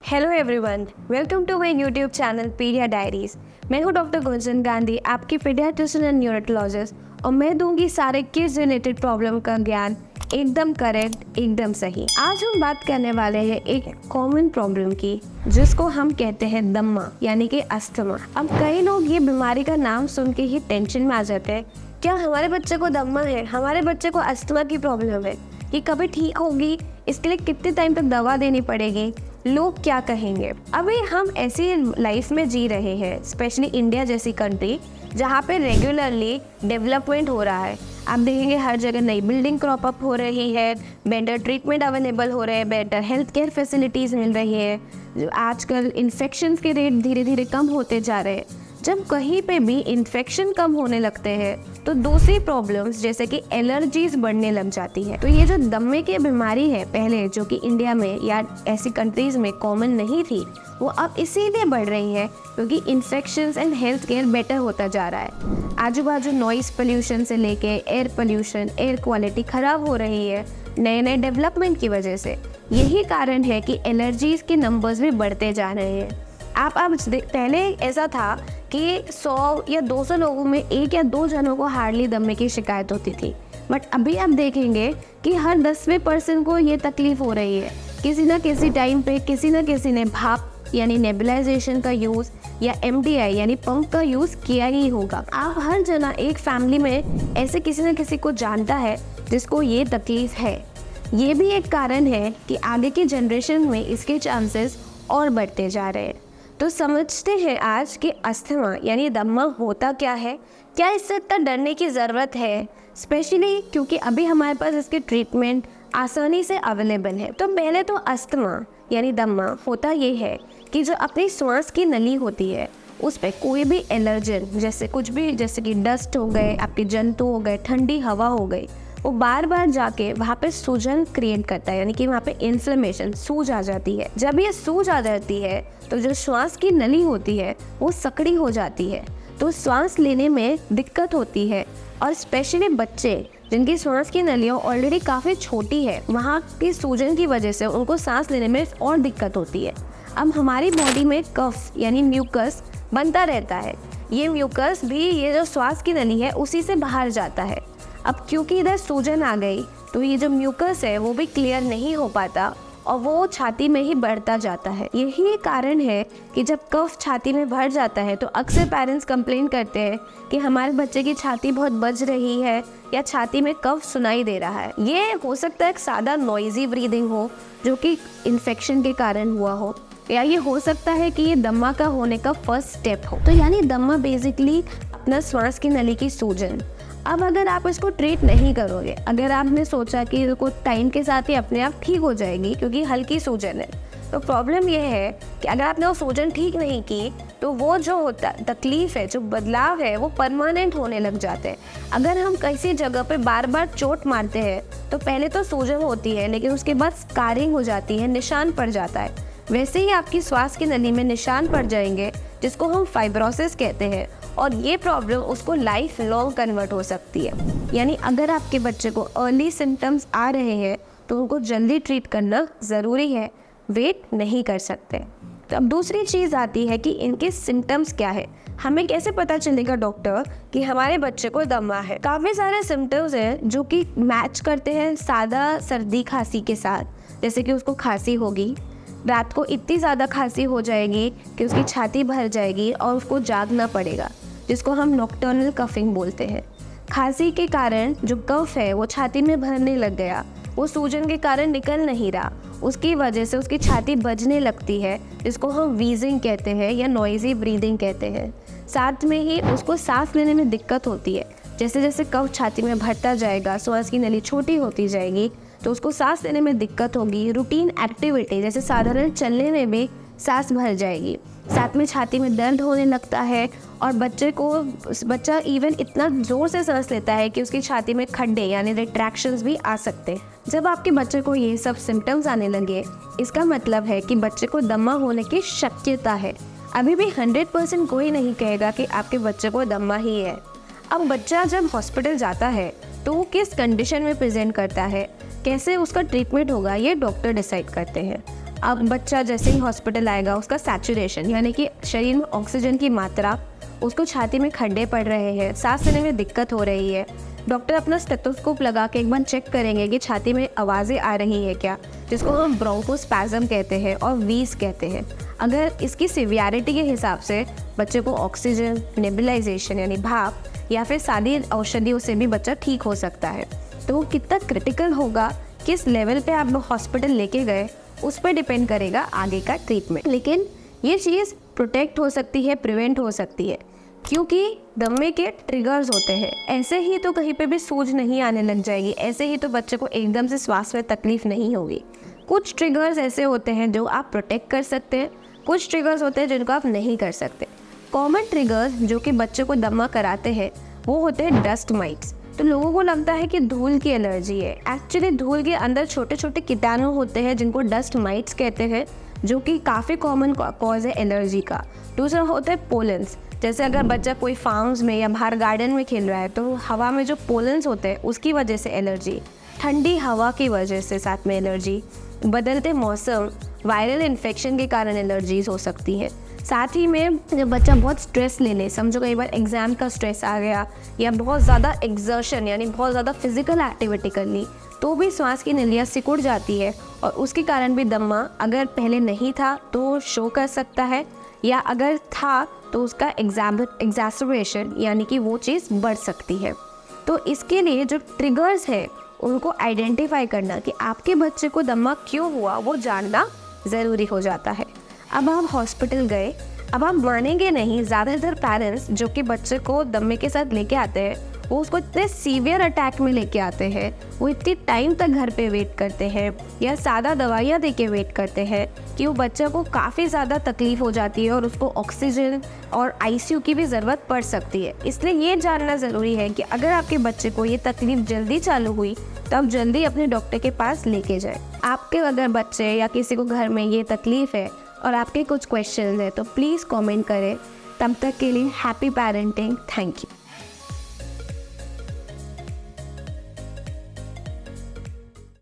Hello everyone, welcome to my YouTube channel pedia diaries. मैं हूं doctor Gunjan Gandhi, आपकी paediatrician and neurologist, और मैं दूंगी सारे किड्स रिलेटेड प्रॉब्लम का ज्ञान एकदम करेक्ट, एकदम सही। आज हम बात करने वाले हैं एक कॉमन प्रॉब्लम की, जिसको हम कहते हैं दम्मा यानी कि अस्थमा। अब कई लोग ये बीमारी का नाम सुन के ही टेंशन में आ जाते हैं। क्या हमारे बच्चे को दम्मा है, हमारे बच्चे को अस्थमा की प्रॉब्लम है, ये कभी ठीक होगी, इसके लिए कितने टाइम तक दवा देनी पड़ेगी, लोग क्या कहेंगे। अभी हम ऐसी लाइफ में जी रहे हैं, स्पेशली इंडिया जैसी कंट्री जहाँ पे रेगुलरली डेवलपमेंट हो रहा है। आप देखेंगे हर जगह नई बिल्डिंग क्रॉप अप हो रही है, बेटर ट्रीटमेंट अवेलेबल हो रहे हैं, बेटर हेल्थ केयर फैसिलिटीज़ मिल रही है। आजकल इन्फेक्शन के रेट धीरे धीरे कम होते जा रहे हैं। जब कहीं पे भी इन्फेक्शन कम होने लगते हैं तो दूसरी प्रॉब्लम्स जैसे कि एलर्जीज बढ़ने लग जाती है। तो ये जो दम्मे की बीमारी है पहले, जो कि इंडिया में या ऐसी कंट्रीज़ में कॉमन नहीं थी, वो अब इसीलिए बढ़ रही है क्योंकि infections and health care better होता जा रहा है। आजू बाजू नॉइस पोल्यूशन से लेके एयर पोल्यूशन, एयर क्वालिटी ख़राब हो रही है नए नए डेवलपमेंट की वजह से। यही कारण है कि एलर्जीज़ के नंबर्स भी बढ़ते जा रहे हैं। आप पहले ऐसा था कि 100 या 200 लोगों में 1 या 2 जनों को हार्डली दम्मे की शिकायत होती थी, बट अभी आप देखेंगे कि हर 10वें पर्सन को ये तकलीफ़ हो रही है। किसी न किसी टाइम पे किसी न किसी ने भाप यानी नेबुलाइजेशन का यूज़ या MDI यानी पंप का यूज़ किया ही होगा। आप हर जना एक फैमिली में ऐसे किसी न किसी को जानता है जिसको ये तकलीफ़ है। ये भी एक कारण है कि आगे की जनरेशन में इसके चांसेस और बढ़ते जा रहे हैं। तो समझते हैं आज कि अस्थमा यानी दम्मा होता क्या है, क्या इससे इतना डरने की ज़रूरत है, स्पेशली क्योंकि अभी हमारे पास इसके ट्रीटमेंट आसानी से अवेलेबल है। तो पहले तो अस्थमा यानी दम्मा होता ये है कि जो अपनी सांस की नली होती है उस पर कोई भी एलर्जन, जैसे कुछ भी, जैसे कि डस्ट हो गए, आपके जंतु हो गए, ठंडी हवा हो गई, वो बार बार जाके वहाँ पे सूजन क्रिएट करता है, यानी कि वहाँ पे इन्फ्लेमेशन, सूज आ जाती है। जब ये सूज आ जाती है तो जो श्वास की नली होती है वो सकड़ी हो जाती है, तो सांस लेने में दिक्कत होती है। और स्पेशली बच्चे जिनकी सांस की नलियाँ ऑलरेडी काफ़ी छोटी है, वहाँ की सूजन की वजह से उनको सांस लेने में और दिक्कत होती है। अब हमारी बॉडी में कफ यानी म्यूकस बनता रहता है। ये म्यूकस भी ये जो श्वास की नली है उसी से बाहर जाता है। अब क्योंकि इधर सूजन आ गई तो ये जो म्यूकस है वो भी क्लियर नहीं हो पाता और वो छाती में ही बढ़ता जाता है। यही कारण है कि जब कफ छाती में भर जाता है तो अक्सर पेरेंट्स कंप्लेन करते हैं कि हमारे बच्चे की छाती बहुत बज रही है या छाती में कफ सुनाई दे रहा है। ये हो सकता है एक सादा नॉइजी ब्रीदिंग हो जो कि इन्फेक्शन के कारण हुआ हो, या ये हो सकता है कि ये दम्मा का होने का फर्स्ट स्टेप हो। तो यानी दम्मा बेसिकली अपना श्वास की नली की सूजन। अब अगर आप इसको ट्रीट नहीं करोगे, अगर आपने सोचा कि इसको टाइम के साथ ही अपने आप ठीक हो जाएगी क्योंकि हल्की सूजन है, तो प्रॉब्लम ये है कि अगर आपने वो सूजन ठीक नहीं की तो वो जो होता तकलीफ़ है, जो बदलाव है, वो परमानेंट होने लग जाते हैं। अगर हम किसी जगह पे बार बार चोट मारते हैं तो पहले तो सूजन होती है, लेकिन उसके बाद स्कारिंग हो जाती है, निशान पड़ जाता है। वैसे ही आपकी श्वास की नली में निशान पड़ जाएंगे जिसको हम फाइब्रोसिस कहते हैं, और ये प्रॉब्लम उसको लाइफ लॉन्ग कन्वर्ट हो सकती है। यानी अगर आपके बच्चे को अर्ली सिम्टम्स आ रहे हैं तो उनको जल्दी ट्रीट करना ज़रूरी है, वेट नहीं कर सकते। तो अब दूसरी चीज़ आती है कि इनके सिम्टम्स क्या है। हमें कैसे पता चलेगा डॉक्टर कि हमारे बच्चे को दम्मा है। काफ़ी सारे सिम्टम्स हैं जो कि मैच करते हैं सादा सर्दी खांसी के साथ, जैसे कि उसको खांसी होगी, रात को इतनी ज़्यादा खांसी हो जाएगी कि उसकी छाती भर जाएगी और उसको जागना पड़ेगा, जिसको हम नॉक्टर्नल कफिंग बोलते हैं। खांसी के कारण जो कफ है वो छाती में भरने लग गया, वो सूजन के कारण निकल नहीं रहा, उसकी वजह से उसकी छाती बजने लगती है, जिसको हम वीजिंग कहते हैं या नॉइजी ब्रीदिंग कहते हैं। साथ में ही उसको सांस लेने में दिक्कत होती है। जैसे जैसे कफ छाती में भरता जाएगा, श्वास की नली छोटी होती जाएगी, तो उसको सांस लेने में दिक्कत होगी। रूटीन एक्टिविटी जैसे साधारण चलने में भी सांस भर जाएगी। साथ में छाती में दर्द होने लगता है और बच्चा इवन इतना ज़ोर से सांस लेता है कि उसकी छाती में खड्डे यानी रिट्रैक्शंस भी आ सकते हैं। जब आपके बच्चे को ये सब सिम्टम्स आने लगे, इसका मतलब है कि बच्चे को दम्मा होने की शक्यता है। अभी भी 100% कोई नहीं कहेगा कि आपके बच्चे को दम्मा ही है। अब बच्चा जब हॉस्पिटल जाता है तो वो किस कंडीशन में प्रेजेंट करता है, कैसे उसका ट्रीटमेंट होगा, ये डॉक्टर डिसाइड करते हैं। अब बच्चा जैसे ही हॉस्पिटल आएगा उसका सैचुरेशन यानी कि शरीर में ऑक्सीजन की मात्रा, उसको छाती में खड्डे पड़ रहे हैं, सांस लेने में दिक्कत हो रही है, डॉक्टर अपना स्टेथोस्कोप लगा के एक बार चेक करेंगे कि छाती में आवाज़ें आ रही हैं क्या, जिसको हम ब्रोंकोस्पैज़म कहते हैं और वीज कहते हैं। अगर इसकी सिवियरिटी के हिसाब से बच्चे को ऑक्सीजन, नेबुलाइजेशन यानी भाप या फिर सादी औषधियों से भी बच्चा ठीक हो सकता है। तो वो कितना क्रिटिकल होगा, किस लेवल पे आप हॉस्पिटल लेके गए, उस पर डिपेंड करेगा आगे का ट्रीटमेंट। लेकिन ये चीज़ प्रोटेक्ट हो सकती है, प्रिवेंट हो सकती है, क्योंकि दमे के ट्रिगर्स होते हैं। ऐसे ही तो कहीं पे भी सूज नहीं आने लग जाएगी, ऐसे ही तो बच्चे को एकदम से श्वास में तकलीफ नहीं होगी। कुछ ट्रिगर्स ऐसे होते हैं जो आप प्रोटेक्ट कर सकते हैं, कुछ ट्रिगर्स होते हैं जिनको आप नहीं कर सकते। कॉमन ट्रिगर्स जो कि बच्चे को दमा कराते हैं वो होते हैं डस्ट माइट्स। तो लोगों को लगता है कि धूल की एलर्जी है, एक्चुअली धूल के अंदर छोटे छोटे कीटाणु होते हैं जिनको डस्ट माइट्स कहते हैं, जो कि काफ़ी कॉमन कॉज है एलर्जी का। दूसरा होता है पोलेंस, जैसे अगर बच्चा कोई फार्म्स में या बाहर गार्डन में खेल रहा है तो हवा में जो पोलेंस होते हैं उसकी वजह से एलर्जी, ठंडी हवा की वजह से साथ में एलर्जी, बदलते मौसम, वायरल इन्फेक्शन के कारण एलर्जीज हो सकती है। साथ ही में जब बच्चा बहुत स्ट्रेस ले ले, समझो कई बार एग्ज़ाम का स्ट्रेस आ गया या बहुत ज़्यादा एक्सर्शन यानी बहुत ज़्यादा फिजिकल एक्टिविटी कर ली, तो भी सांस की नलियाँ सिकुड़ जाती है और उसके कारण भी दमा अगर पहले नहीं था तो शो कर सकता है, या अगर था तो उसका एग्जैसर्बेशन यानी कि वो चीज़ बढ़ सकती है। तो इसके लिए जो ट्रिगर्स है उनको आइडेंटिफाई करना कि आपके बच्चे को दमा क्यों हुआ वो जानना ज़रूरी हो जाता है। अब आप हॉस्पिटल गए, अब आप मानेंगे नहीं, ज़्यादातर पेरेंट्स जो कि बच्चे को दमे के साथ लेके आते हैं वो उसको इतने सीवियर अटैक में लेके आते हैं, वो इतनी टाइम तक घर पे वेट करते हैं या सादा दवाइयाँ दे के वेट करते हैं कि वो बच्चे को काफ़ी ज़्यादा तकलीफ़ हो जाती है और उसको ऑक्सीजन और आईसीयू की भी ज़रूरत पड़ सकती है। इसलिए ये जानना ज़रूरी है कि अगर आपके बच्चे को ये तकलीफ़ जल्दी चालू हुई तो आप जल्दी अपने डॉक्टर के पास लेके जाएं। आपके अगर बच्चे या किसी को घर में ये तकलीफ़ है और आपके कुछ क्वेश्चन है तो प्लीज़ कमेंट करें। तब तक के लिए हैप्पी पेरेंटिंग। Thank you.